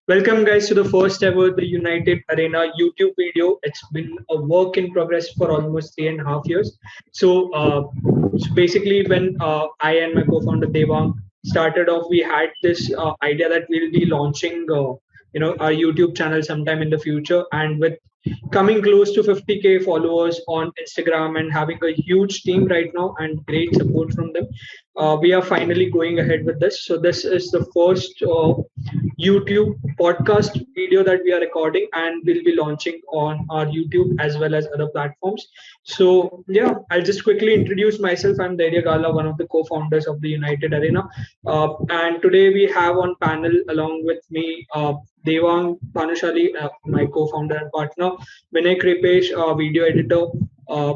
Welcome, guys, to the first ever the United Arena YouTube video. It's been a work in progress for almost 3.5 years. So basically, when I and my co-founder Devang started off, we had this idea that we'll be launching, our YouTube channel sometime in the future, and with coming close to 50K followers on Instagram and having a huge team right now and great support from them, we are finally going ahead with this. So this is the first YouTube podcast video that we are recording, and we'll be launching on our YouTube as well as other platforms. So yeah, I'll just quickly introduce myself. I'm Dhairya Gala, one of the co-founders of the United Arena, and today we have on panel along with me Devang Panushali, my co-founder and partner, Vinay Kripesh, video editor, uh,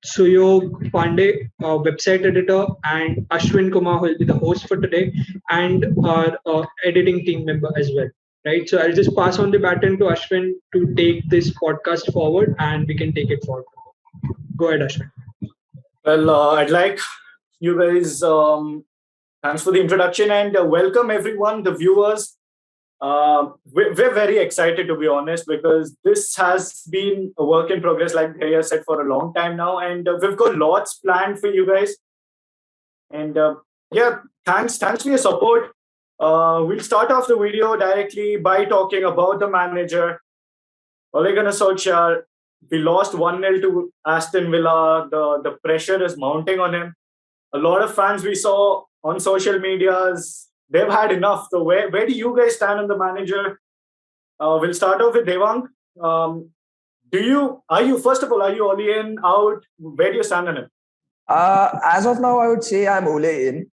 Suyog Pandey, website editor, and Ashwin Kumar, who will be the host for today, and our editing team member as well. Right. So I'll just pass on the baton to Ashwin to take this podcast forward, and we can take it forward. Go ahead, Ashwin. Well, I'd like you guys, thanks for the introduction, and welcome everyone, the viewers. We're very excited, to be honest, because this has been a work in progress, like Dhaya said, for a long time now, and we've got lots planned for you guys. And thanks for your support. We'll start off the video directly by talking about the manager, Ole Gunnar Solskjaer. We lost 1-0 to Aston Villa. The pressure is mounting on him. A lot of fans we saw on social medias, they've had enough. So where do you guys stand on the manager? We'll start off with Devang. First of all, are you Ole in, out? Where do you stand on it? As of now, I would say I'm Ole in.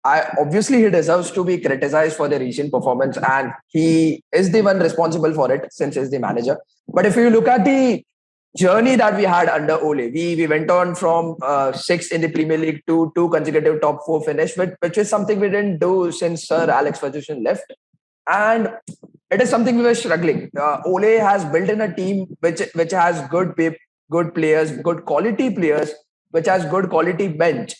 Obviously, he deserves to be criticized for the recent performance, and he is the one responsible for it since he's the manager. But if you look at the journey that we had under Ole, we went on from 6th in the Premier League to 2 consecutive top 4 finish, which is something we didn't do since Sir Alex Ferguson left. And it is something we were struggling. Ole has built in a team which has good players, good quality players, which has good quality bench.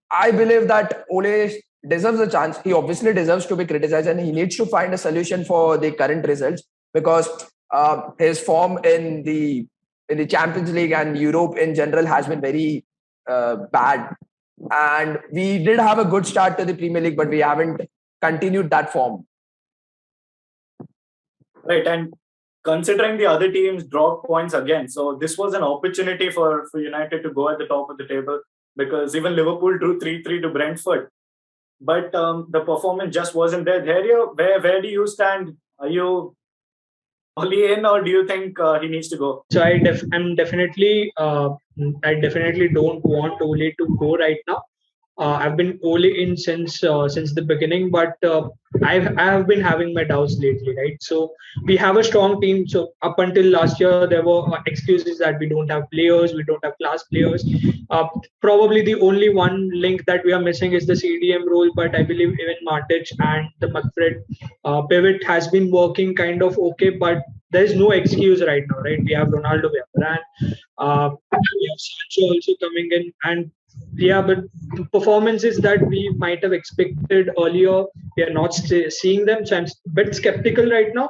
I believe that Ole deserves a chance. He obviously deserves to be criticized, and he needs to find a solution for the current results, because his form in the Champions League and Europe in general has been very bad. And we did have a good start to the Premier League, but we haven't continued that form. Right, and considering the other teams dropped points again, so this was an opportunity for United to go at the top of the table, because even Liverpool drew 3-3 to Brentford. But the performance just wasn't there. Where do you stand? Are you Ole in, or do you think he needs to go? So I definitely don't want Ole to go right now. I've been Ole in since the beginning, but I have been having my doubts lately, right? So we have a strong team. So up until last year, there were excuses that we don't have players, we don't have class players. Probably the only one link that we are missing is the CDM role, but I believe even Matic and the McFred pivot has been working kind of okay, but there is no excuse right now, right? We have Ronaldo, we have Varane, we have Sancho also coming in, and yeah, but performances that we might have expected earlier, we are not seeing them. So I'm a bit skeptical right now.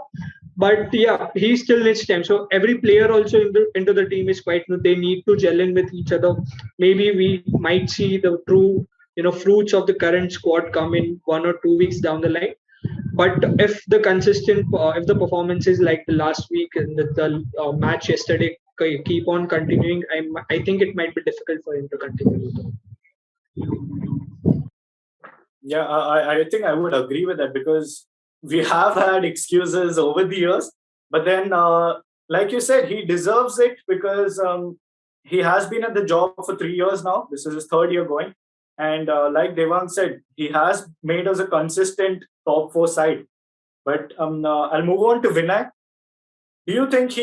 But yeah, he still needs time. So every player also into the team is quite new. They need to gel in with each other. Maybe we might see the true, fruits of the current squad come in 1 or 2 weeks down the line. But if the performance is like the last week and the match yesterday keep on continuing, I think it might be difficult for him to continue. Yeah, I think I would agree with that, because we have had excuses over the years. But then, like you said, he deserves it, because he has been at the job for 3 years now. This is his 3rd year going. And like Devang said, he has made us a consistent top 4 side. But I'll move on to Vinay. Do you think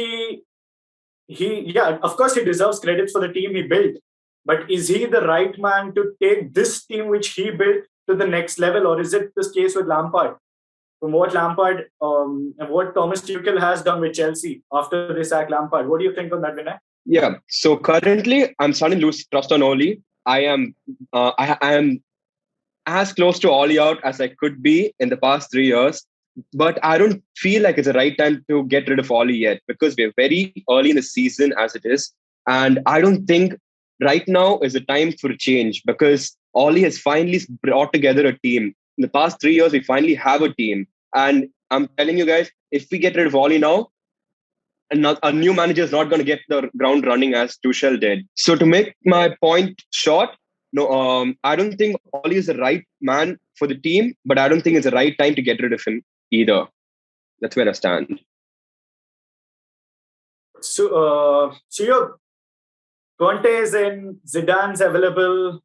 of course, he deserves credit for the team he built. But is he the right man to take this team which he built to the next level? Or is it this case with Lampard? From what Lampard and what Thomas Tuchel has done with Chelsea after they sacked Lampard, what do you think on that, Vinay? Yeah, so currently I'm starting to lose trust on Ole. I am as close to Ole out as I could be in the past 3 years. But I don't feel like it's the right time to get rid of Oli yet because we're very early in the season as it is. And I don't think right now is the time for a change because Oli has finally brought together a team. In the past 3 years, we finally have a team. And I'm telling you guys, if we get rid of Oli now, a new manager is not going to get the ground running as Tuchel did. So to make my point short, no, I don't think Oli is the right man for the team, but I don't think it's the right time to get rid of him either. That's where I stand. So your Conte is in, Zidane's available.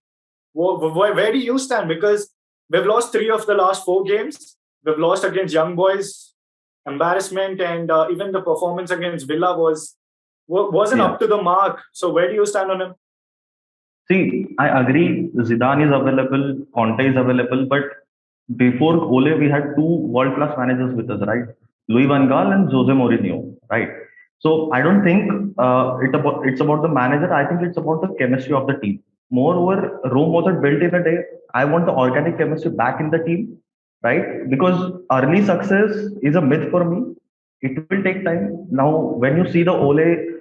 Where do you stand? Because we've lost 3 of the last 4 games. We've lost against Young Boys, embarrassment, and even the performance against Villa wasn't up to the mark. So where do you stand on him? See, I agree. Zidane is available, Conte is available, but before Ole, we had 2 world-class managers with us, right? Louis Van Gaal and Jose Mourinho, right? So I don't think it's about the manager. I think it's about the chemistry of the team. Moreover, Rome wasn't built in a day. I want the organic chemistry back in the team, right? Because early success is a myth for me. It will take time. Now, when you see the Ole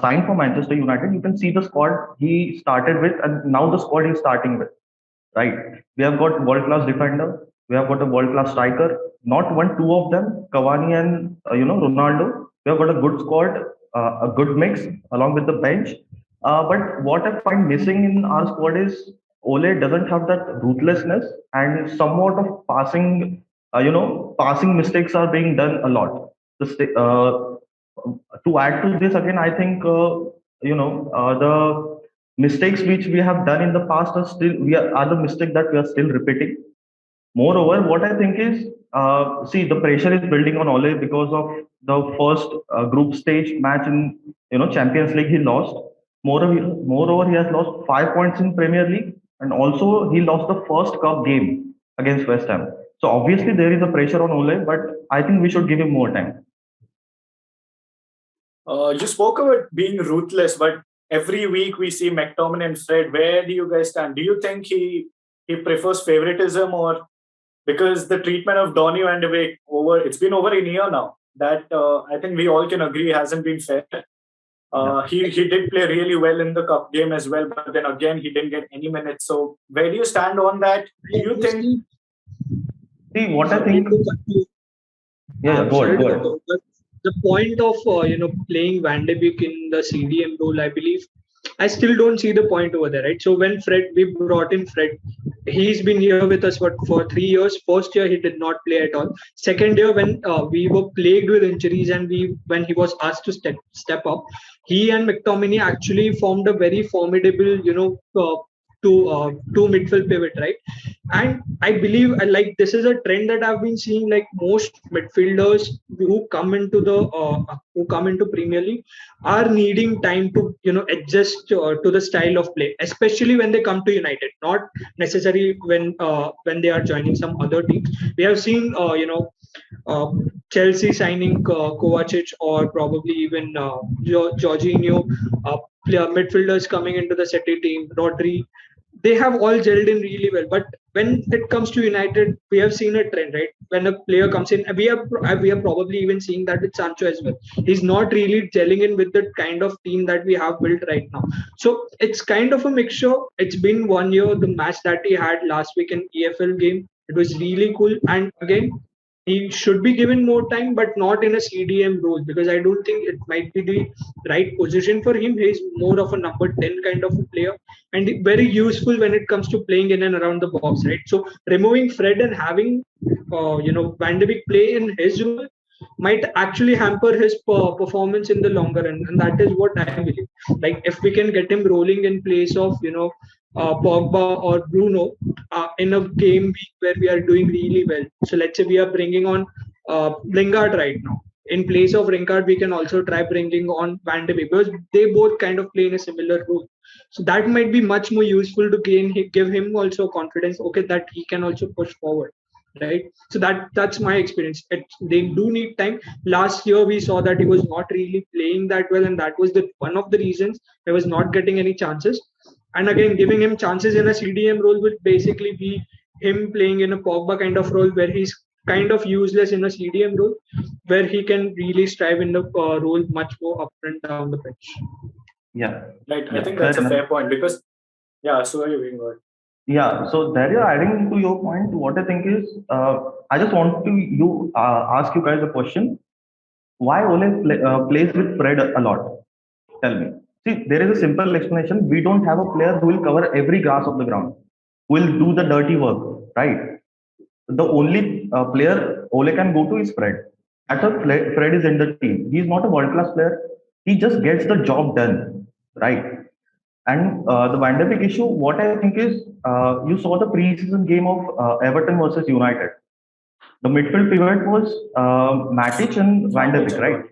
signed for Manchester United, you can see the squad he started with, and now the squad he's starting with. Right? We have got world-class defender. We have got a world-class striker. Not one, 2 of them, Cavani and Ronaldo. We have got a good squad, a good mix along with the bench. But what I find missing in our squad is Ole doesn't have that ruthlessness, and somewhat of passing mistakes are being done a lot. To add to this again, I think the mistakes which we have done in the past are the mistake that we are still repeating. Moreover, what I think is, see, the pressure is building on Ole because of the first group stage match in Champions League he lost. Moreover, he has lost 5 points in Premier League, and also he lost the first cup game against West Ham. So obviously there is a pressure on Ole, but I think we should give him more time. You spoke about being ruthless, but every week we see McTominay and Fred. Where do you guys stand? Do you think he prefers favoritism, or because the treatment of Donny van de Beek it's been over a year now, that I think we all can agree hasn't been fair. He did play really well in the cup game as well, but then again he didn't get any minutes. So where do you stand on that? Do you think? See, what I think. Yeah, go ahead. The point of playing Van de Beek in the CDM role, I believe, I still don't see the point over there, right? So when we brought in Fred, he's been here with us for 3 years. First year he did not play at all. Second year when we were plagued with injuries and when he was asked to step up, he and McTominay actually formed a very formidable two midfield pivot, right? And I believe this is a trend that I've been seeing, like most midfielders who come into Premier League are needing time to adjust to the style of play, especially when they come to United, not necessarily when they are joining some other teams. We have seen Chelsea signing Kovacic, or probably even Jorginho, midfielders coming into the City team, Rodri. They have all gelled in really well, but when it comes to United, we have seen a trend, right? When a player comes in, we are probably even seeing that with Sancho as well. He's not really gelling in with the kind of team that we have built right now. So it's kind of a mixture. It's been 1 year. The match that he had last week in EFL game, it was really cool. And again, he should be given more time, but not in a CDM role, because I don't think it might be the right position for him. He's more of a number 10 kind of a player, and very useful when it comes to playing in and around the box, right? So removing Fred and having Van de Beek play in his role might actually hamper his performance in the longer run, and that is what I believe. Like if we can get him rolling in place of Pogba or Bruno in a game week where we are doing really well. So let's say we are bringing on Lingard right now. In place of Lingard, we can also try bringing on Van de Beek, because they both kind of play in a similar role. So that might be much more useful to give him also confidence, that he can also push forward, right? So that's my experience. They do need time. Last year we saw that he was not really playing that well, and that was one of the reasons he was not getting any chances. And again, giving him chances in a CDM role would basically be him playing in a Pogba kind of role, where he's kind of useless in a CDM role, where he can really strive in the role much more up and down the pitch. Yeah. Right. Yeah, I think fair that's a enough. fair point because, yeah, so are you being good. Yeah, so there you're adding to your point. What I think is, I just want to ask you guys a question. Why plays with Fred a lot? Tell me. See, there is a simple explanation. We don't have a player who will cover every grass of the ground, who will do the dirty work, right? The only player Ole can go to is Fred. That's why Fred is in the team. He's not a world class player. He just gets the job done, right? And the Van de Beek issue, what I think is, you saw the preseason game of Everton versus United. The midfield pivot was Matic and Van de Beek, right?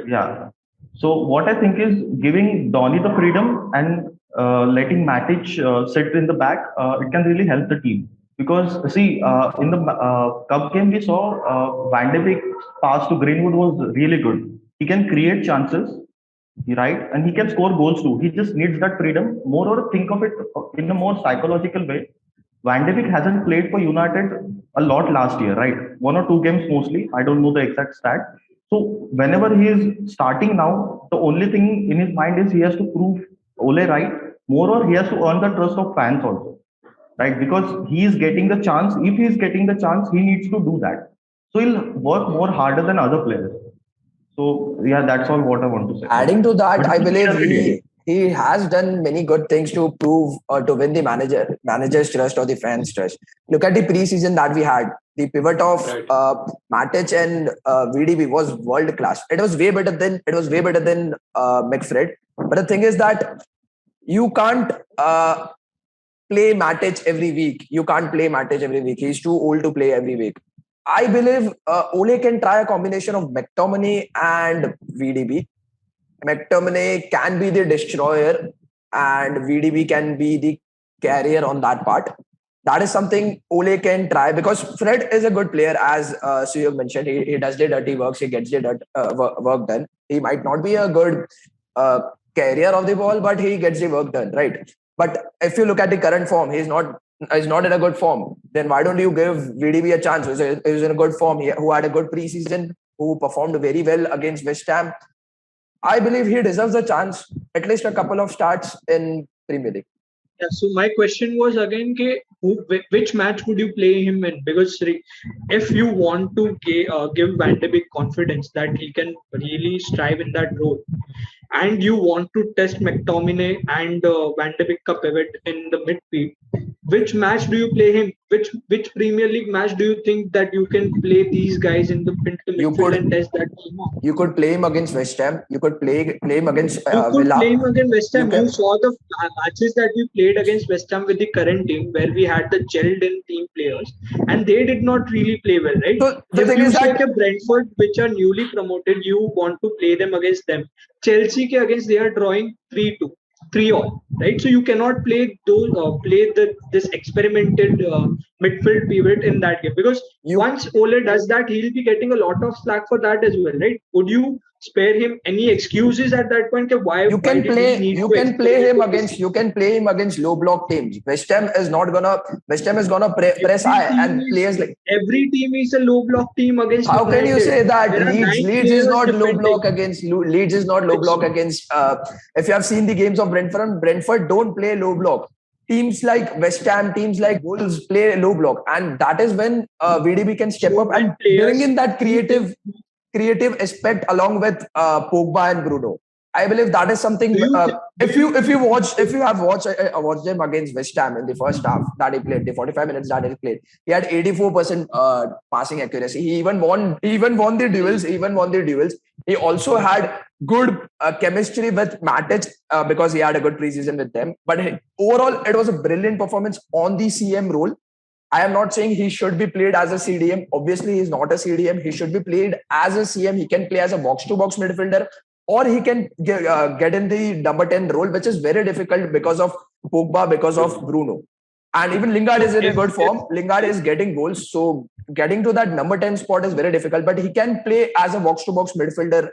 Yeah. So what I think is giving Donny the freedom and letting Matic sit in the back, it can really help the team. Because see, in the Cup game we saw Van de Beek's pass to Greenwood was really good. He can create chances, right? And he can score goals too. He just needs that freedom. Moreover, think of it in a more psychological way. Van de Beek hasn't played for United a lot last year, right? 1 or 2 games mostly. I don't know the exact stat. So whenever he is starting now, the only thing in his mind is he has to prove Ole right. Moreover, he has to earn the trust of fans also, right? Because he is getting the chance. If he is getting the chance, he needs to do that. So he'll work more harder than other players. So yeah, that's all what I want to say. Adding to that, But I believe he has done many good things to prove to win the manager's trust or the fans' trust. Look at the preseason that we had. The pivot of Matic and VDB was world class. It was way better than McFred. But the thing is that you can't play Matic every week. He's too old to play every week. I believe Ole can try a combination of McTominay and VDB. McTominay can be the destroyer and VDB can be the carrier on that part. That is something Ole can try because Fred is a good player, as Suyog mentioned. He does the dirty works, he gets the work done. He might not be a good carrier of the ball, but he gets the work done, right? But if you look at the current form, he's not in a good form. Then why don't you give VDB a chance? He's in a good form, who had a good preseason, who performed very well against West Ham. I believe he deserves a chance, at least a couple of starts in Premier League. Yeah, so my question was again, which match would you play him in? Because if you want to give Van de Beek confidence that he can really strive in that role, and you want to test McTominay and Van de Beek pivot in the midfield, which match do you play him? Which Premier League match do you think that you can play these guys in the midfield and test that team out? You could play him against West Ham. You could play him against You could Villa. play him against West Ham. You saw the matches that we played against West Ham with the current team, where we had the gelled-in team players, and they did not really play well, right? So the thing is that Brentford, which are newly promoted, you want to play them against them. Chelsea against they are drawing 3-2. 3-all, right? So you cannot play this experimented midfield pivot in that game because once Ole does that, he'll be getting a lot of slack for that as well, right? Would you spare him any excuses at that point? Why you can play him against low block teams. West Ham is gonna press high and players like every team is a low block team against. How can you say that Leeds is not low block against Leeds is not low block against if you have seen the games of Brentford don't play low block. Teams like West Ham, teams like Wolves play low block, and that is when VDB can step up and bring in that creative aspect along with Pogba and Bruno. I believe that is something. If you have watched them against West Ham in the first half that he played, the 45 minutes that he played, he had 84% passing accuracy. He even won the duels. He also had good chemistry with Matic because he had a good preseason with them. But overall, it was a brilliant performance on the CM role. I am not saying he should be played as a CDM. Obviously, he's not a CDM. He should be played as a CM. He can play as a box-to-box midfielder, or he can get in the number 10 role, which is very difficult because of Pogba, because of Bruno. And even Lingard is in a good form. Lingard is getting goals. So getting to that number 10 spot is very difficult. But he can play as a box-to-box midfielder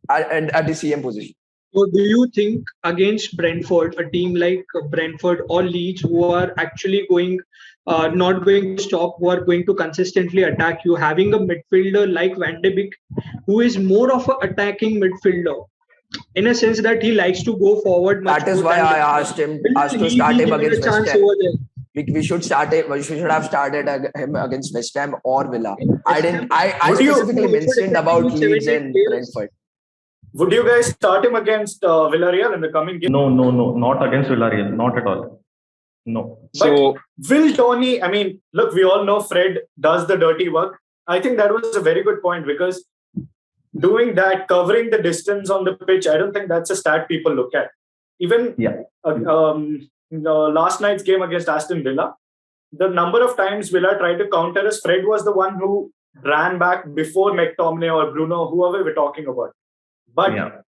at the CM position. So do you think against Brentford, a team like Brentford or Leeds, who are actually going not going to stop, who are going to consistently attack you. Having a midfielder like Van de Beek, who is more of an attacking midfielder, in a sense that he likes to go forward much That is more why than I defend. asked to He start him given a against West chance Ham. over there. We should have started him against West Ham or Villa. I Would you- specifically mentioned about Leeds 7-8 and players. Brentford. Would you guys start him against Villarreal in the coming game? No, not against Villarreal, not at all. No. So Will Donny, I mean, look, we all know Fred does the dirty work. I think that was a very good point because doing that, covering the distance on the pitch, I don't think that's a stat people look at. Even last night's game against Aston Villa, the number of times Villa tried to counter us, Fred was the one who ran back before McTominay or Bruno, whoever we're talking about. But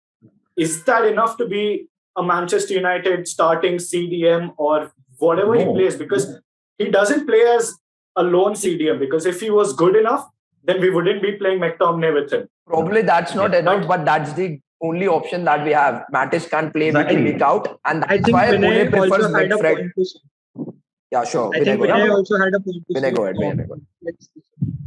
is that enough to be a Manchester United starting CDM or whatever he plays? Because he doesn't play as a lone CDM, because if he was good enough, then we wouldn't be playing McTominay with him. Probably that's not enough, but that's the only option that we have. Mattis can't play week in, week out, and I that's think why Vinay Ole prefers also had a Fred. point to say. Yeah, sure. I think Vinay also had a point to say. Vinay, go ahead.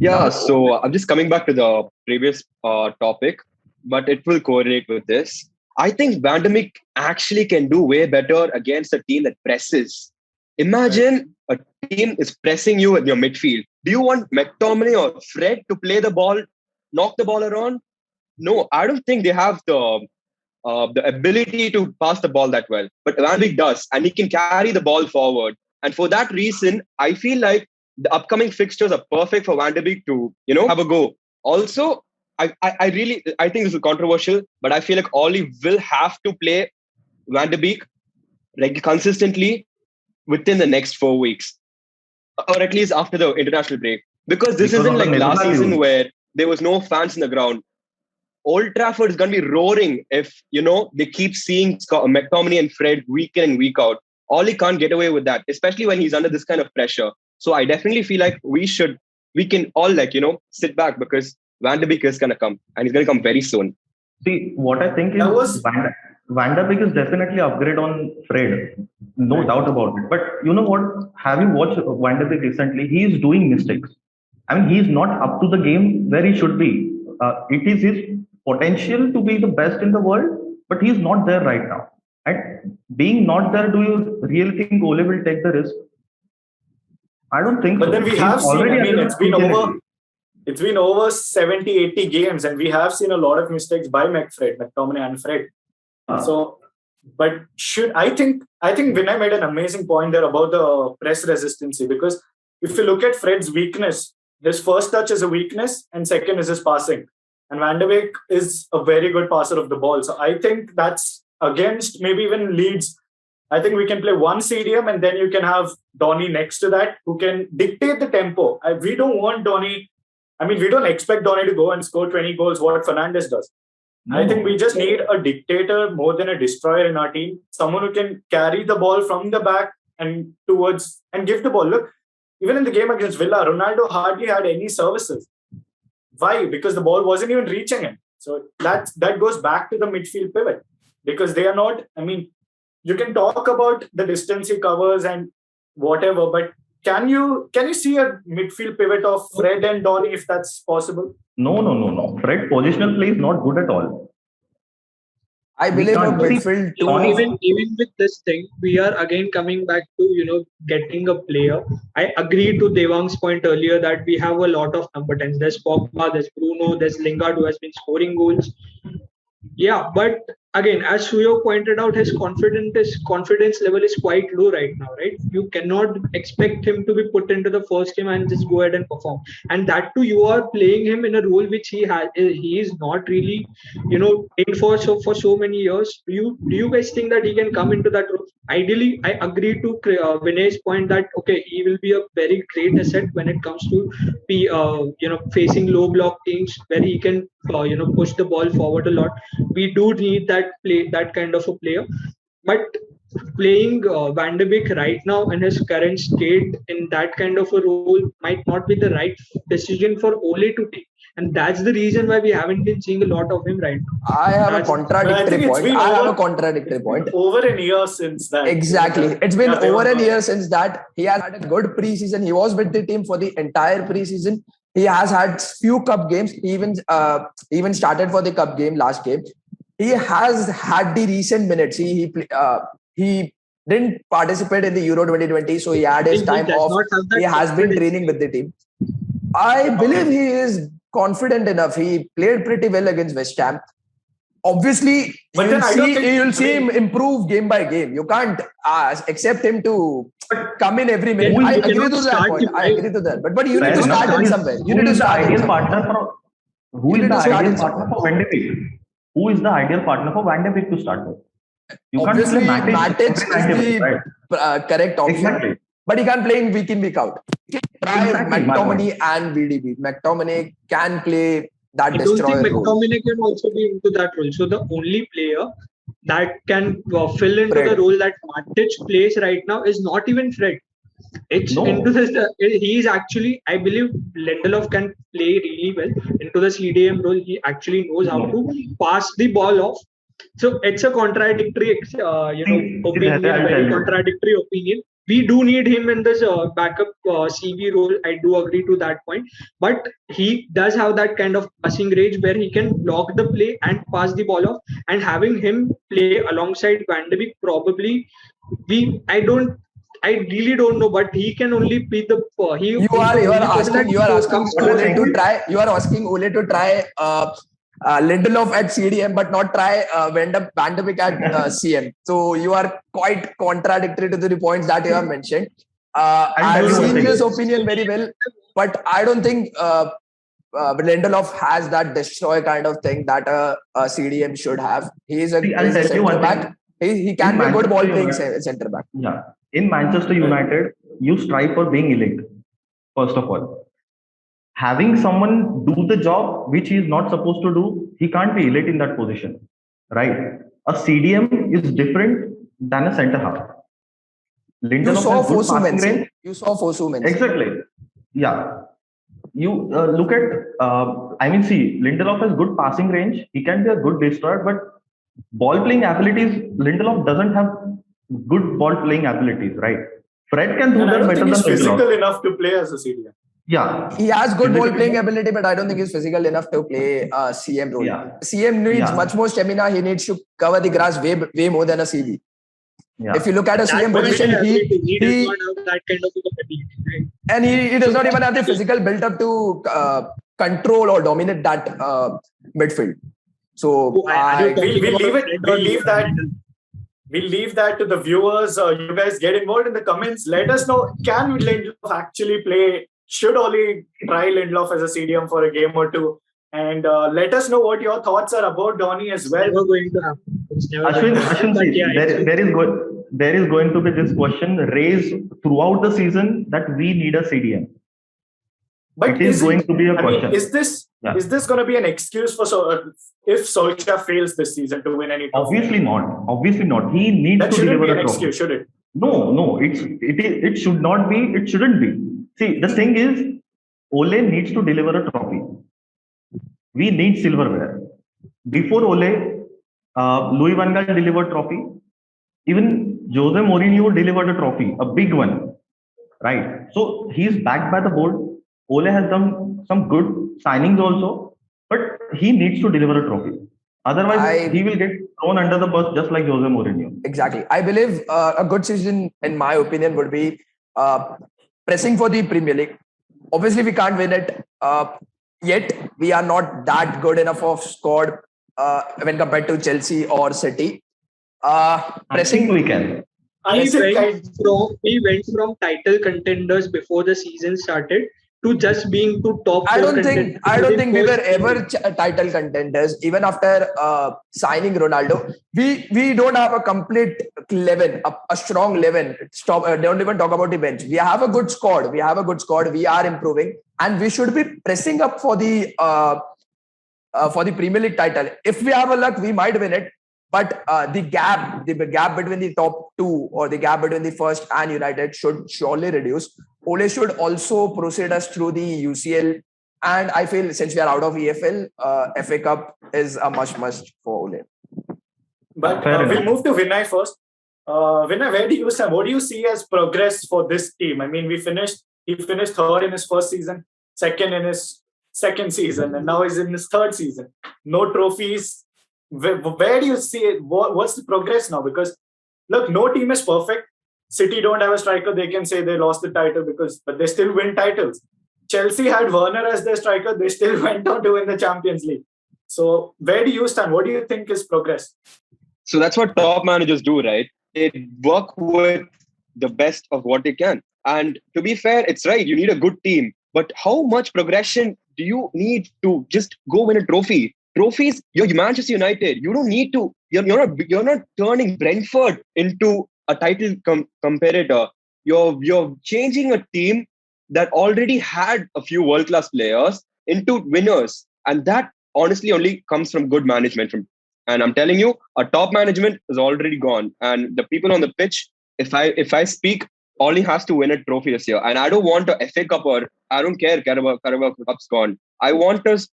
yeah, so I'm just coming back to the previous topic, but it will correlate with this. I think Van de Beek actually can do way better against a team that presses. Imagine a team is pressing you in your midfield. Do you want McTominay or Fred to play the ball, knock the ball around? No, I don't think they have the ability to pass the ball that well. But Van de Beek does, and he can carry the ball forward. And for that reason, I feel like the upcoming fixtures are perfect for Van de Beek to, have a go. Also, I think this is controversial, but I feel like Oli will have to play Van de Beek consistently within the next 4 weeks, or at least after the international break, because this isn't like last season where there was no fans in the ground. Old Trafford is going to be roaring if they keep seeing McTominay and Fred week in and week out. Oli can't get away with that, especially when he's under this kind of pressure. So I definitely feel like we can all sit back, because Van de Beek is going to come, and he's going to come very soon. See, what I think is Van de Beek is definitely upgrade on Fred, no doubt about it. But you know what? Have you watched Van de Beek recently? He is doing mistakes. I mean, he's not up to the game where he should be. It is his potential to be the best in the world, but he's not there right now. And being not there, do you really think Ole will take the risk? I don't think so. But then we have seen, I mean, it's been over 70, 80 games, and we have seen a lot of mistakes by McTominay and Fred. But I think Vinay made an amazing point there about the press resistancy, because if you look at Fred's weakness, his first touch is a weakness, and second is his passing. And Van de Beek is a very good passer of the ball. So I think that's against maybe even Leeds. I think we can play one CDM, and then you can have Donny next to that, who can dictate the tempo. We don't want Donny. I mean, we don't expect Donny to go and score 20 goals, what Fernandes does. No. I think we just need a dictator more than a destroyer in our team. Someone who can carry the ball from the back and towards and give the ball. Look, even in the game against Villa, Ronaldo hardly had any services. Why? Because the ball wasn't even reaching him. So that goes back to the midfield pivot, because they are not, I mean, you can talk about the distance he covers and whatever, but can you see a midfield pivot of Fred and Donny if that's possible? No. Fred positional play is not good at all. I believe a midfield too. Even with this thing, we are again coming back to getting a player. I agree to Devang's point earlier that we have a lot of number 10s. There's Pogba, there's Bruno, there's Lingard, who has been scoring goals. Yeah, but again, as Suyo pointed out, his confidence level is quite low right now, right? You cannot expect him to be put into the first team and just go ahead and perform. And that too, you are playing him in a role which he is not really, in for so many years. Do you guys think that he can come into that role? Ideally, I agree to Vinay's point that he will be a very great asset when it comes to facing low block teams where he can push the ball forward a lot. We do need that kind of a player, but playing Van de Beek right now in his current state in that kind of a role might not be the right decision for Ole to take. and that's the reason why we haven't been seeing a lot of him right now. I have a That's- contradictory it's point. been I have over- a contradictory point. Over a year since that. Exactly. It's been Yeah, they over were- a year since that. He has had a good preseason. He was with the team for the entire preseason. He has had few cup games. He even started for the cup game last game. He has had the recent minutes. He didn't participate in the Euro 2020, so he had his He time does off. not have that He has been confidence. training with the team. I believe he is confident enough. He played pretty well against West Ham. Obviously, But then I don't think- you'll see I mean- him improve game by game. You can't accept him to come in every minute. Who is- I you agree cannot to that start point. him, I right? agree to that. But you need Fair to enough. start him somewhere. You need to start him ideal somewhere. partner for who You is need the to start ideal him partner for Van de Beek? Who is the ideal partner for Van de Beek to start with? You Obviously, can't play Matic every is 90 minutes, right? the correct option. Exactly. But he can't play in week out. Try Exactly, my McTominay and VDB. McTominay can play that I don't think destroyer role. McTominay can also be into that role. So the only player that can fill into Fred. the role that Matic plays right now is not even Fred. It's No. into this. He's actually, I believe, Lindelof can play really well into the CDM role. He actually knows how to pass the ball off. So it's a contradictory, opinion, I'll tell very you. contradictory opinion. We do need him in this backup CB role. I do agree to that point, but he does have that kind of passing range where he can block the play and pass the ball off. And having him play alongside Van de Beek, probably I really don't know, but he can only be the You are asking Ole to try Lindelof at CDM, but not try Van de Beek at CM. So you are quite contradictory to the points that you have mentioned. I've seen his opinion very well, but I don't think Lindelof has that destroy kind of thing that a CDM should have. He is a centre back. He can be a good ball playing centre back. Yeah. In Manchester United, you strive for being elite, first of all. Having someone do the job which he is not supposed to do, he can't be elite in that position, right? A CDM is different than a centre half. You saw Fosu Mensah. Exactly. Yeah. You look at, Lindelof has good passing range. He can be a good destroyer, but ball playing abilities, Lindelof doesn't have good ball playing abilities, right? Fred can do that better than he's Lindelof. physical enough to play as a CDM. Yeah. He has good ball playing ability, but I don't think he's physical enough to play CM role. Yeah. CM needs much more stamina. He needs to cover the grass way more than a CB. Yeah. If you look at a CM position, he does not have that kind of ability, right? And he does not even have the physical built up to control or dominate that midfield. So we'll leave that to the viewers. You guys get involved in the comments. Let us know, can Lindelof actually play? Should Ole try Lindelof as a CDM for a game or two? And let us know what your thoughts are about Donny as well. Never going to happen. Ashwin, there is going to be this question raised throughout the season that we need a CDM. But it is going to be a question. Is this going to be an excuse for if Solskjaer fails this season to win any trophy? Obviously not. He needs to deliver a trophy. Excuse, should it? No. It should not be. It shouldn't be. See, the thing is, Ole needs to deliver a trophy. We need silverware. Before Ole, Louis van Gaal delivered trophy. Even Jose Mourinho delivered a trophy, a big one, right? So he's backed by the board. Ole has done some good signings also, but he needs to deliver a trophy. Otherwise, he will get thrown under the bus just like Jose Mourinho. Exactly. I believe a good season, in my opinion, would be pressing for the Premier League. Obviously, we can't win it yet. We are not that good enough of squad when compared to Chelsea or City. Pressing, we can. He went from title contenders before the season started to just being to top. I don't think we were ever title contenders. Even after signing Ronaldo, we don't have a complete 11, a strong 11. Don't even talk about the bench. We have a good squad. We are improving, and we should be pressing up for the Premier League title. If we have a luck, we might win it. But the gap between the top two or the gap between the first and United should surely reduce. Ole should also proceed us through the UCL And I feel since we are out of EFL, FA Cup is a must for Ole. But we'll move to Vinay first. Vinay, what do you see as progress for this team? I mean, he finished third in his first season, second in his second season, and now he's in his third season. No trophies. Where do you see it? What's the progress now? Because look, no team is perfect. City don't have a striker. They can say they lost the title but they still win titles. Chelsea had Werner as their striker. They still went on to win the Champions League. So where do you stand? What do you think is progress? So that's what top managers do, right? They work with the best of what they can. And to be fair, it's right. You need a good team. But how much progression do you need to just go win a trophy? Trophies, you're Manchester United. You don't need to. You're not turning Brentford into a title competitor. You're changing a team that already had a few world-class players into winners. And that honestly only comes from good management. And I'm telling you, a top management is already gone. And the people on the pitch, if I speak, Ollie has to win a trophy this year. And I don't want a FA Cup or I don't care, Carabao Cup's gone. I want us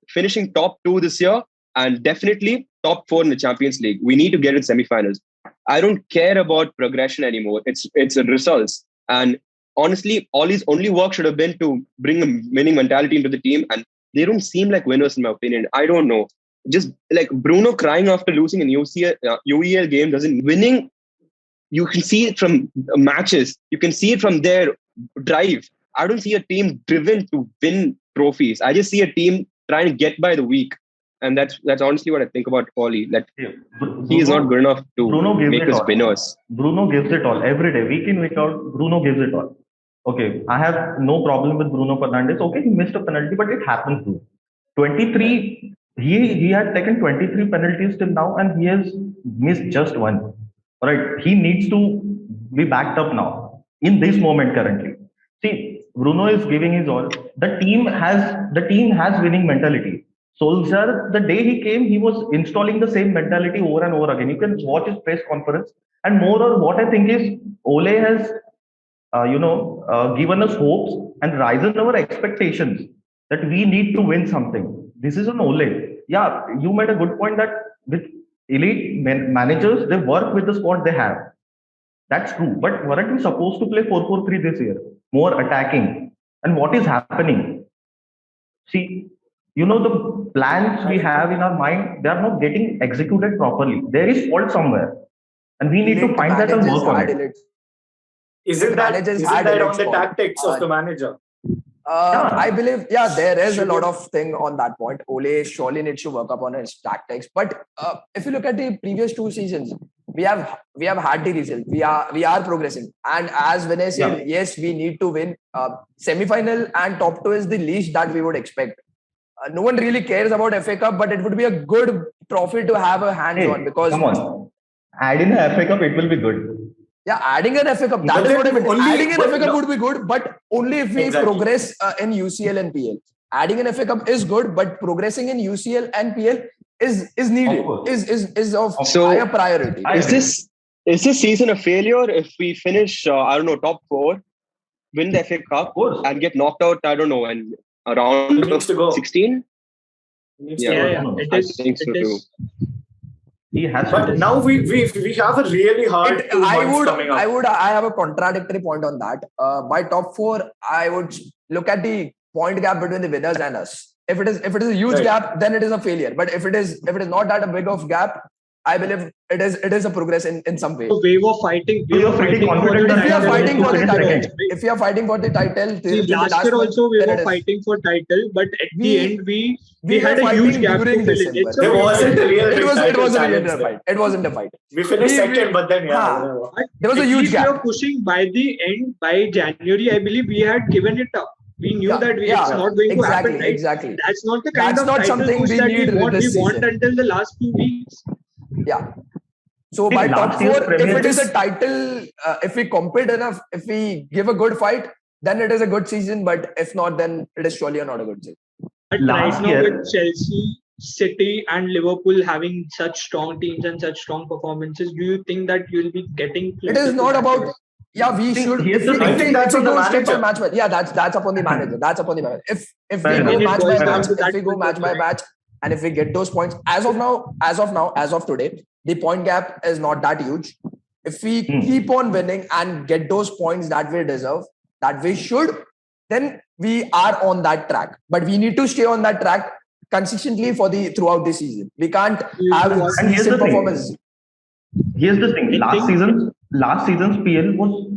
finishing top 2 this year and definitely top 4 in the Champions League. We need to get in semi-finals. I don't care about progression anymore. It's results. And honestly, Ollie's only work should have been to bring a winning mentality into the team. And they don't seem like winners in my opinion. I don't know. Just like Bruno crying after losing an UEL game doesn't winning. You can see it from matches. You can see it from their drive. I don't see a team driven to win trophies. I just see a team trying to get by the week. And that's honestly what I think about Ollie. That he is not good enough to make us winners. Bruno gives it all. Every day, week in, week out, Bruno gives it all. Okay, I have no problem with Bruno Fernandes. Okay, he missed a penalty, but it happens too. 23, he had taken 23 penalties till now and he has missed just one. Right? He needs to be backed up now in this moment currently. See, Bruno is giving his all. The team has winning mentality. Solskjaer, the day he came, he was installing the same mentality over and over again. You can watch his press conference. And moreover, what I think is Ole has, given us hopes and risen our expectations that we need to win something. This is an Ole. Yeah, you made a good point that with elite managers, they work with the squad they have. That's true. But weren't we supposed to play 4-4-3 this year? More attacking. And what is happening? See, the plans we have in our mind, they are not getting executed properly. There is fault somewhere. And we need to find that and work on it. Isn't that on the tactics of the manager? I believe, there is a lot of thing on that point. Ole surely needs to work up on his tactics. But if you look at the previous 2 seasons, we have had the result. We are progressing. And as Vinay said, yes, we need to win. Semi-final and top 2 is the least that we would expect. No one really cares about FA Cup, but it would be a good trophy to have a hands on because. Come on. Add in a FA Cup, it will be good. Yeah, adding an FA Cup, that is what I meant. Adding an FA Cup would be good, but only if we progress in UCL and PL. Adding an FA Cup is good, but progressing in UCL and PL is needed, is of higher priority. Is this season a failure if we finish, top 4, win the FA Cup and get knocked out, and around 16? Yeah, I think so too. He has but now we have a really hard 2 months coming up. I have a contradictory point on that. By top 4, I would look at the point gap between the winners and us. If it is a huge gap, then it is a failure. But if it is not that a big of gap, I believe it is a progress in some way. So we were fighting. If we are fighting for the title, last year also we were fighting for title, but at the end we had a huge gap to fill it. There wasn't a real fight. It wasn't a fight. We finished second, but then there was a huge gap. We were pushing by the end, by January, I believe we had given it up. We knew that it's not going to happen. Right? Exactly. That's not the kind of title push that we want until the last 2 weeks. Yeah. So by top 4, if it is a title, if we compete enough, if we give a good fight, then it is a good season. But if not, then it is surely not a good season. But right now with Chelsea, City and Liverpool having such strong teams and such strong performances, do you think that you'll be getting? It is not about Yeah, we should. here's If the we, thing. I think that's if on we the go step by manager. match, yeah, that's upon the manager. That's upon the manager. If Fair we go enough. match Fair by enough. match, To if that we go match by match, and if we get those points, as of today, the point gap is not that huge. If we keep on winning and get those points that we deserve, that we should, then we are on that track. But we need to stay on that track consistently throughout the season. We can't have And here's the decent thing. performance. Here's the thing. Last season's PL was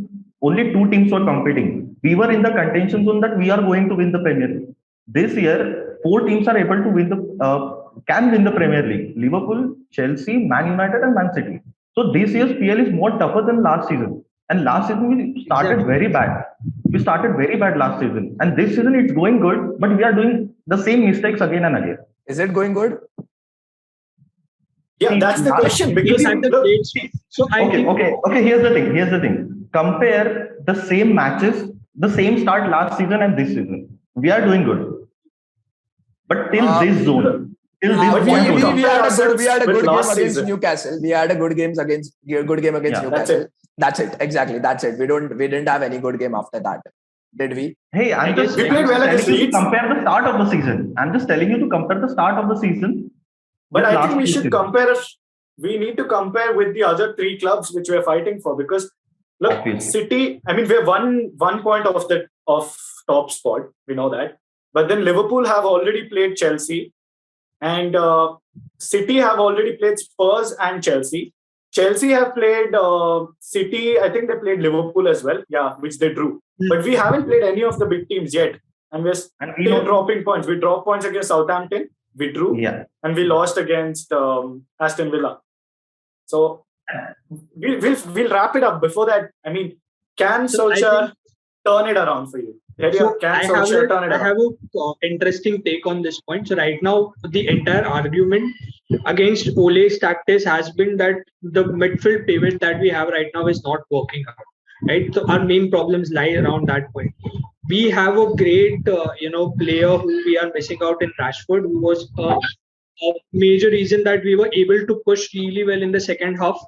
only 2 teams were competing. We were in the contention zone that we are going to win the Premier League. This year, 4 teams are able to can win the Premier League: Liverpool, Chelsea, Man United, and Man City. So this year's PL is more tougher than last season. And last season we started very bad. We started very bad last season, and this season it's going good, but we are doing the same mistakes again and again. Is it going good? Yeah, that's the question. Because So I think Okay. Here's the thing. Compare the same matches, the same start last season and this season. We are doing good, but till this zone, till this we point, had a good game last against season. Newcastle. We had a good game against Newcastle. That's it. Exactly. That's it. We didn't have any good game after that, did we? Hey, I'm just we played well against telling you to Leeds. compare the start of the season. I'm just telling you to compare the start of the season. But with I last think we should season. compare. We need to compare with the other 3 clubs which we're fighting for, because look, Obviously. City. I mean, we're one point off top spot. We know that. But then Liverpool have already played Chelsea, and City have already played Spurs and Chelsea. Chelsea have played City. I think they played Liverpool as well. Yeah, which they drew. But we haven't played any of the big teams yet, and we're still dropping points. We dropped points against Southampton. We drew, and we lost against Aston Villa. So we'll wrap it up. Before that, I mean, can Solskjaer turn it around for you? I have an interesting take on this point. So right now, the entire argument against Ole's tactics has been that the midfield pivot that we have right now is not working out. Right, so our main problems lie around that point. We have a great, player who we are missing out in Rashford, who was a major reason that we were able to push really well in the second half.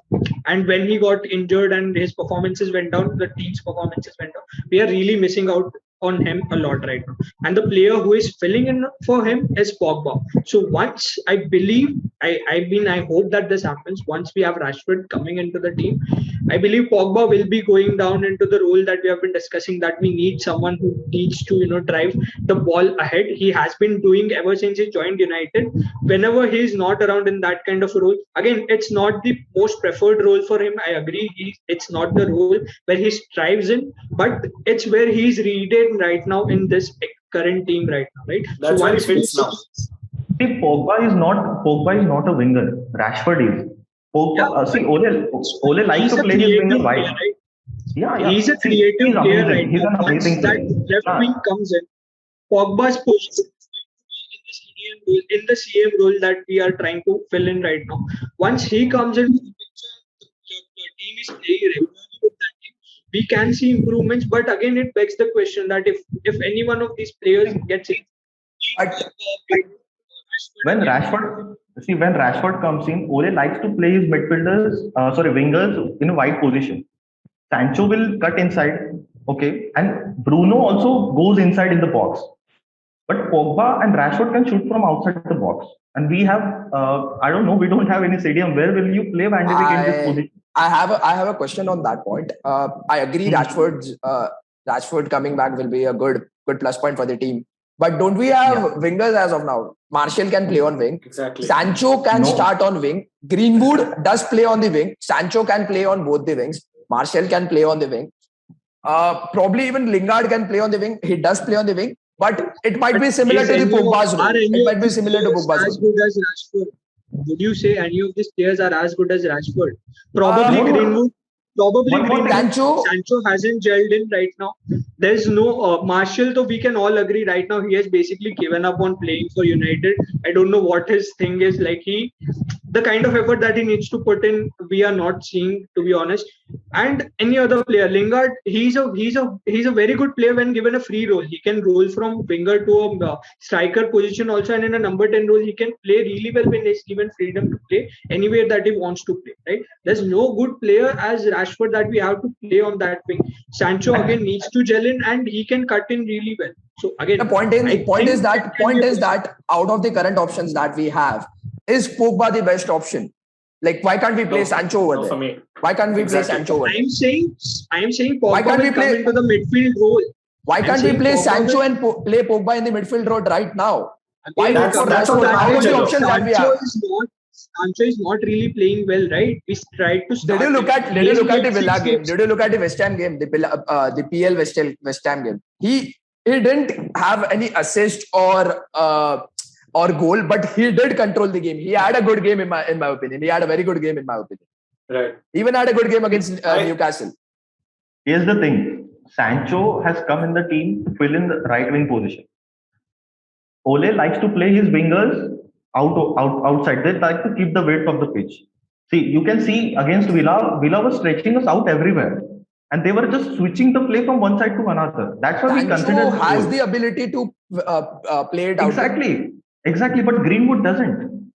And when he got injured and his performances went down, the team's performances went down. We are really missing out on him a lot right now. And the player who is filling in for him is Pogba. So once I believe, I hope that this happens. Once we have Rashford coming into the team, I believe Pogba will be going down into the role that we have been discussing, that we need someone who needs to, drive the ball ahead. He has been doing ever since he joined United. Whenever he is not around in that kind of role, again, it's not the most preferred role for him. I agree. It's not the role where he strives in, but it's where he's needed right now in this current team right now, right? That's why he fits now. See, Pogba is not a winger. Rashford is. Ole likes to play his winger wide. Right? Yeah. He's a creative player right He's now. an amazing Once player. that left wing comes in, Pogba's position in the CM role that we are trying to fill in right now. Once he comes into the picture, the team is playing regularly with that team, we can see improvements. But again, it begs the question that if any one of these players gets it, when Rashford comes in, Ole likes to play his wingers in a wide position. Sancho will cut inside, okay, and Bruno also goes inside in the box. But Pogba and Rashford can shoot from outside the box. And we have, I don't know, we don't have any stadium. Where will you play Van de Beek in this position? I have a question on that point. I agree Rashford coming back will be a good plus point for the team. But don't we have wingers as of now? Martial can play on wing. Exactly. Sancho can start on wing. Greenwood does play on the wing. Sancho can play on both the wings. Martial can play on the wing. Probably even Lingard can play on the wing. He does play on the wing. But it might be similar to the Pogba's role. It might be similar to Pogba's role. As good as Rashford. Would you say any of these players are as good as Rashford? Probably Greenwood. Sancho hasn't gelled in right now. There's no Martial, though we can all agree right now he has basically given up on playing for United. I don't know what his thing is. Like the the kind of effort that he needs to put in, we are not seeing, to be honest. And any other player, Lingard, he's a very good player when given a free role. He can roll from winger to a striker position also, and in a number 10 role, he can play really well when he's given freedom to play anywhere that he wants to play. Right? There's no good player as Rashford that we have to play on that wing. Sancho again needs to gel in, and he can cut in really well. So again, the point is that out of the current options that we have, is Pogba the best option? Like, why can't we play Sancho over there? For me. Why can't we play Sancho over there? I am saying Pogba Why can't we will come play into the midfield role. Why can't we play Sancho and play Pogba in the midfield role right now? Why That's not for what Rashford? How are the Sancho options that we have? Sancho is not really playing well, right? We tried to start. Did you look at the Villa game? Did you look at the West Ham game? The PL West Ham game. He didn't have any assist or goal, but he did control the game. He had a good game in my opinion. He had a very good game in my opinion. Right. Even had a good game against Newcastle. Here's the thing. Sancho has come in the team to fill in the right wing position. Ole likes to play his wingers outside. They like to keep the weight of the pitch. See, you can see against Villa was stretching us out everywhere. And they were just switching the play from one side to another. That's why we consider Sancho has the ability to play it out. Exactly, but Greenwood doesn't.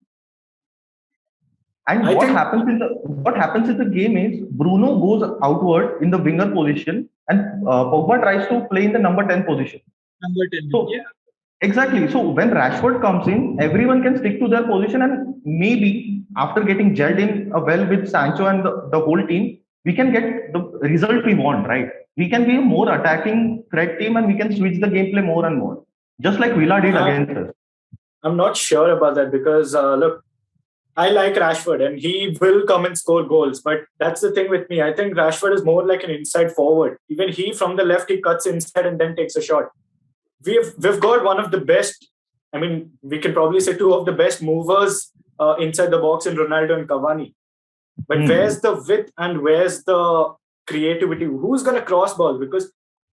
And what happens in the game is Bruno goes outward in the winger position, and Pogba tries to play in the number 10 position. Number 10. So, exactly. So when Rashford comes in, everyone can stick to their position, and maybe after getting gelled in well with Sancho and the whole team, we can get the result we want, right? We can be a more attacking threat team, and we can switch the gameplay more and more, just like Villa did against us. I'm not sure about that because, look, I like Rashford and he will come and score goals. But that's the thing with me. I think Rashford is more like an inside forward. Even he, from the left, he cuts inside and then takes a shot. We've got one of the best, I mean, we can probably say two of the best movers inside the box in Ronaldo and Cavani. But where's the width and where's the creativity? Who's going to cross ball? Because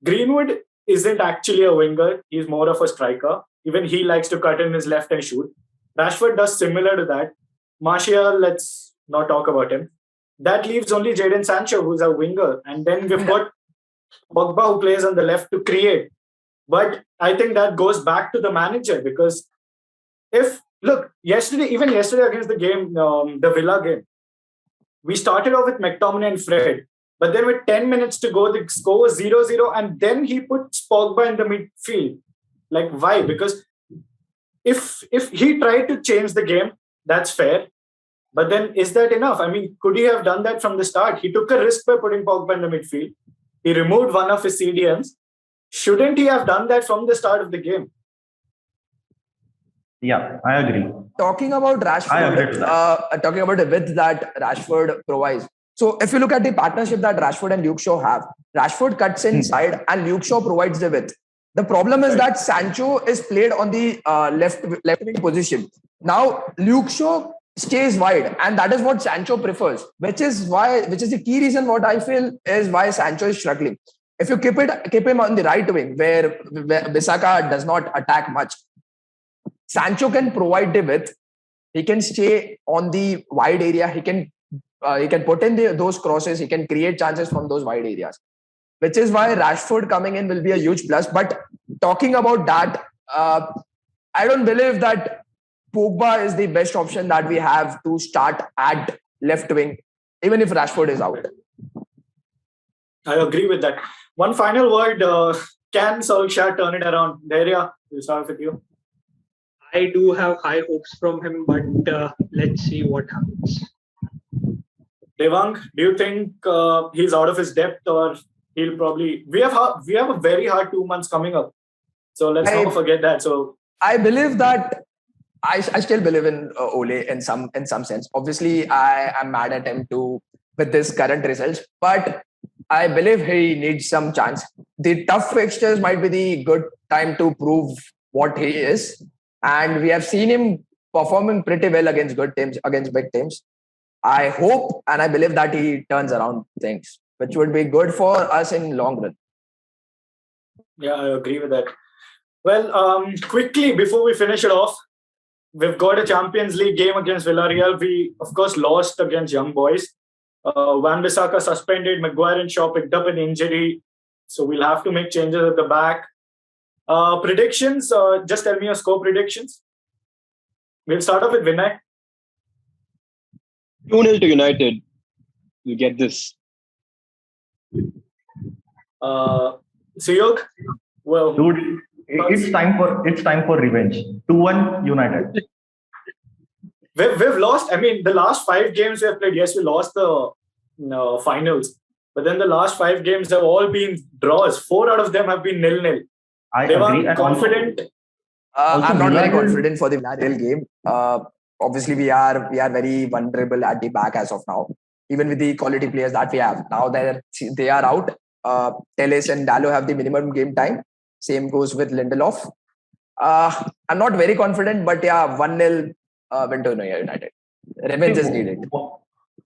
Greenwood isn't actually a winger. He's more of a striker. Even he likes to cut in his left and shoot. Rashford does similar to that. Martial, let's not talk about him. That leaves only Jadon Sancho, who's a winger. And then we've got Pogba, who plays on the left to create. But I think that goes back to the manager because yesterday against the game, the Villa game, we started off with McTominay and Fred. But then with 10 minutes to go, the score was 0-0. And then he puts Pogba in the midfield. Like, why? Because if he tried to change the game, that's fair. But then is that enough? I mean, could he have done that from the start? He took a risk by putting Pogba in the midfield. He removed one of his CDMs. Shouldn't he have done that from the start of the game? Yeah, I agree. Talking about Rashford, talking about the width that Rashford provides. So if you look at the partnership that Rashford and Luke Shaw have, Rashford cuts inside and Luke Shaw provides the width. The problem is that Sancho is played on the left wing position. Now Luke Shaw stays wide, and that is what Sancho prefers, which is the key reason what I feel is why Sancho is struggling. If you keep him on the right wing where Bissaka does not attack much, Sancho can provide the width. He can stay on the wide area. He can put in those crosses. He can create chances from those wide areas, which is why Rashford coming in will be a huge plus. But talking about that, I don't believe that Pogba is the best option that we have to start at left wing, even if Rashford is out. I agree with that. One final word, can Solskjaer turn it around? Daria, we'll start with you. I do have high hopes from him, but let's see what happens. Devang, do you think he's out of his depth, or he'll probably? We have a very hard 2 months coming up, so let's not forget that. So I believe that I still believe in Ole in some sense. Obviously, I am mad at him with this current results, but I believe he needs some chance. The tough fixtures might be the good time to prove what he is, and we have seen him performing pretty well against good teams, against big teams. I hope and I believe that he turns around things, which would be good for us in long run. Yeah, I agree with that. Well, quickly before we finish it off, we've got a Champions League game against Villarreal. We, of course, lost against Young Boys. Wan-Bissaka suspended. Maguire and Shaw picked up an injury. So we'll have to make changes at the back. Predictions, just tell me your score predictions. We'll start off with Vinay. 2-0 to United. You get this. Suyog? Well, Dude, it's time for revenge. 2-1 United. We've lost. I mean, the last 5 games we have played, yes, we lost the finals. But then the last 5 games have all been draws. 4 out of them have been 0-0. I They agree. were And confident. I'm not very Villarreal- confident for the Villarreal game. Obviously, we are very vulnerable at the back as of now. Even with the quality players that we have now, they are out. Telles and Dalot have the minimum game time. Same goes with Lindelof. I'm not very confident, but yeah, 1-0 win to United. Revenge is needed.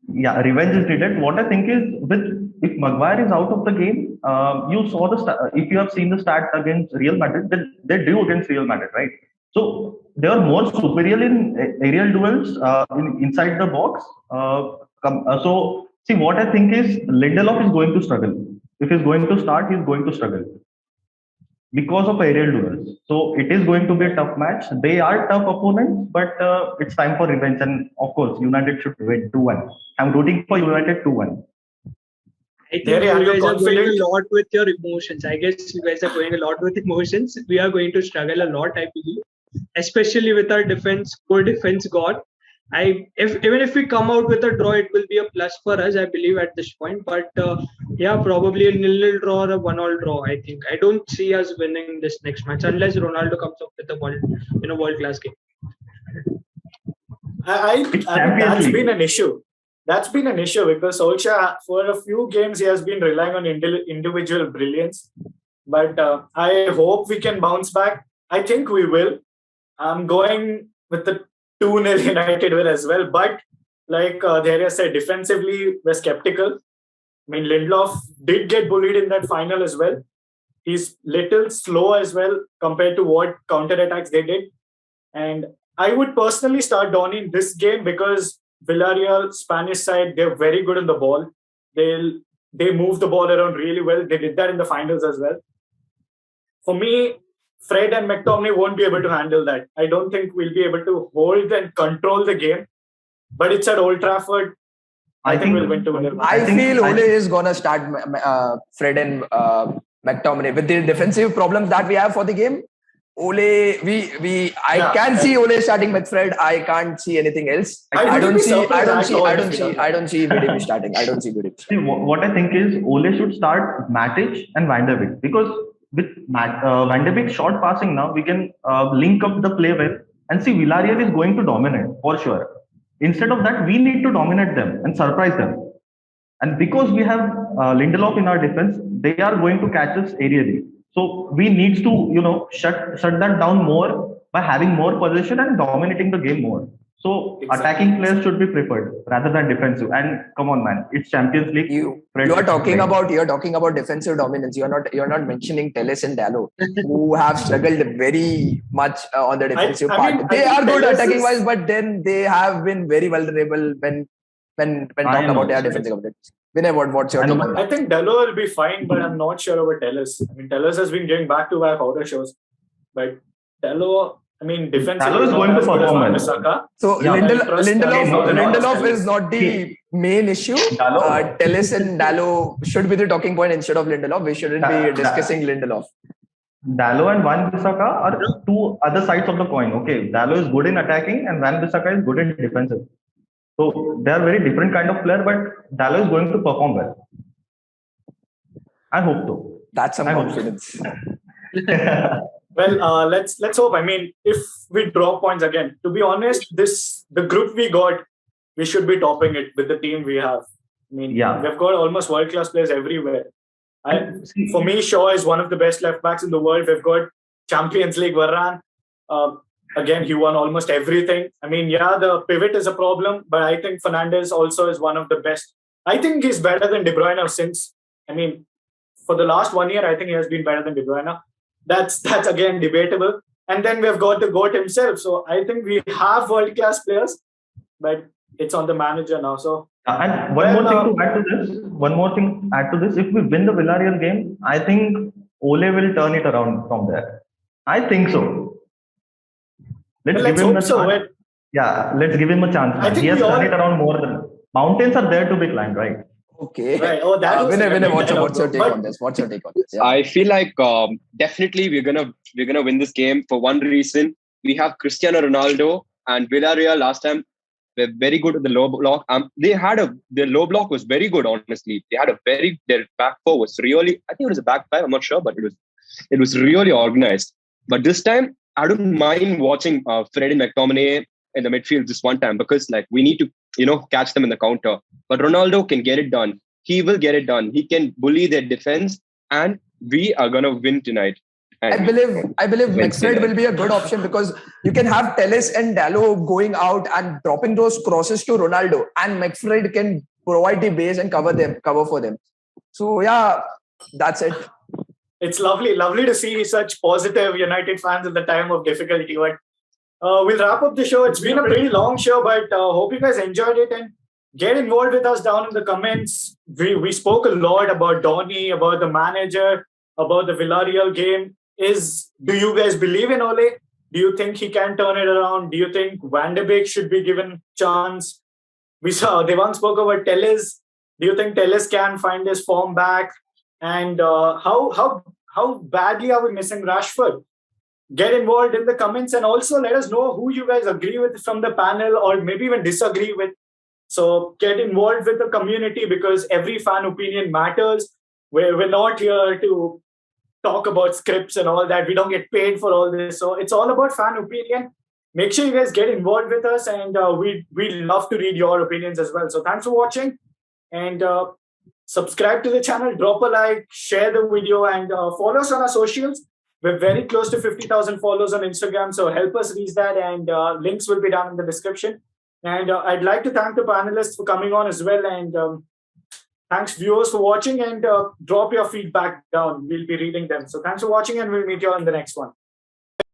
Yeah, revenge is needed. What I think is, if Maguire is out of the game, you saw if you have seen the stats against Real Madrid, they drew against Real Madrid, right? So they are more superior in aerial duels inside the box. So see, what I think is Lindelof is going to struggle. If he's going to start, he's going to struggle because of aerial duels. So it is going to be a tough match. They are tough opponents, but it's time for revenge. And of course, United should win 2-1. I'm rooting for United 2-1. I think Terry, are you you guys are going confident? a lot with your emotions. I guess you guys are going a lot with emotions. We are going to struggle a lot, I believe, especially with our core defense god. Even if we come out with a draw, it will be a plus for us, I believe, at this point. But yeah, probably a 0-0 draw or a 1-1 draw. I think I don't see us winning this next match unless Ronaldo comes up with a world class game. I mean, Champions that's League. been an issue. That's been an issue because Solskjaer, for a few games, he has been relying on individual brilliance. But I hope we can bounce back. I think we will. I'm going with the 2-0 United win as well. But like Dheria said, defensively, we're skeptical. I mean, Lindelof did get bullied in that final as well. He's little slow as well compared to what counterattacks they did. And I would personally start Donny in this game because Villarreal, Spanish side, they're very good on the ball. They move the ball around really well. They did that in the finals as well. For me, Fred and McTominay won't be able to handle that. I don't think we'll be able to hold and control the game. But it's at Old Trafford. I think we'll win 2-0. I feel Ole is gonna start Fred and McTominay with the defensive problems that we have for the game. Ole, I can see Ole starting with Fred. I can't see anything else. I don't see BDB starting. I don't see BDB. See, what I think is Ole should start Matic and Van der Beek, because with Van der Beek's short passing now, we can link up the play well and see Villarreal is going to dominate for sure. Instead of that, we need to dominate them and surprise them. And because we have Lindelof in our defense, they are going to catch us aerially. So we need to, shut that down more by having more possession and dominating the game more. So attacking players should be preferred rather than defensive. And come on, man, it's Champions League. You are talking about defensive dominance. You're not mentioning Telles and Dalot, who have struggled very much on the defensive part. They are good attacking wise, but then they have been very vulnerable when talking about their defensive abilities. Vinay, what's your take on that? I think Dalot will be fine, but I'm not sure about Telles. I mean, Telles has been giving back-to-back outer shows, but Dalot, I mean, defensively Dalot is going to perform well. So Yeah, Lindelof is not the main issue. Telles and Dalot should be the talking point instead of Lindelof. We shouldn't be discussing Lindelof. Dalot and Wan-Bissaka are two other sides of the coin. Okay, Dalot is good in attacking and Wan-Bissaka is good in defensive. So they are very different kind of player, but Dalot is going to perform well. I hope so. That's some confidence. Well, let's hope. I mean, if we draw points again, to be honest, the group we got, we should be topping it with the team we have. I mean, we've got almost world-class players everywhere. For me, Shaw is one of the best left-backs in the world. We've got Champions League Varane. Again, he won almost everything. I mean, the pivot is a problem, but I think Fernandes also is one of the best. I think he's better than De Bruyne since, I mean, for the last 1 year, I think he has been better than De Bruyne. That's again debatable. And then we've got the GOAT himself. So I think we have world-class players, but it's on the manager now. So and one more thing to add to this. If we win the Villarreal game, I think Ole will turn it around from there. I think so. Let's give him a chance. Yeah, let's give him a chance. He has turned it around more than mountains are there to be climbed, right? Okay. Right. Oh, that Vinay, what's your take on this? What's your take on this? Yeah. I feel like definitely we're gonna win this game for one reason. We have Cristiano Ronaldo, and Villarreal last time were very good at the low block. Their low block was very good, honestly. They had their back four was really, I think it was a back five, I'm not sure, but it was really organized. But this time, I don't mind watching Fred and McTominay in the midfield this one time, because like we need to, catch them in the counter. But Ronaldo can get it done. He will get it done. He can bully their defense, and we are gonna win tonight. I believe McFred will be a good option, because you can have Telles and Dalot going out and dropping those crosses to Ronaldo, and McFred can provide the base and cover for them. So yeah, that's it. It's lovely to see such positive United fans at the time of difficulty. But we'll wrap up the show. It's been a pretty long show, but hope you guys enjoyed it, and get involved with us down in the comments. We spoke a lot about Donny, about the manager, about the Villarreal game. Do you guys believe in Ole? Do you think he can turn it around? Do you think Van de Beek should be given chance? We saw Devang spoke about Telles. Do you think Telles can find his form back? And how badly are we missing Rashford? Get involved in the comments, and also let us know who you guys agree with from the panel, or maybe even disagree with. So get involved with the community, because every fan opinion matters. We're not here to talk about scripts and all that. We don't get paid for all this. So it's all about fan opinion. Make sure you guys get involved with us, and we'd love to read your opinions as well. So thanks for watching, and subscribe to the channel, drop a like, share the video, and follow us on our socials. We're very close to 50,000 followers on Instagram, so help us reach that, and links will be down in the description. And I'd like to thank the panelists for coming on as well, and thanks viewers for watching, and drop your feedback down. We'll be reading them. So thanks for watching, and we'll meet you all in the next one.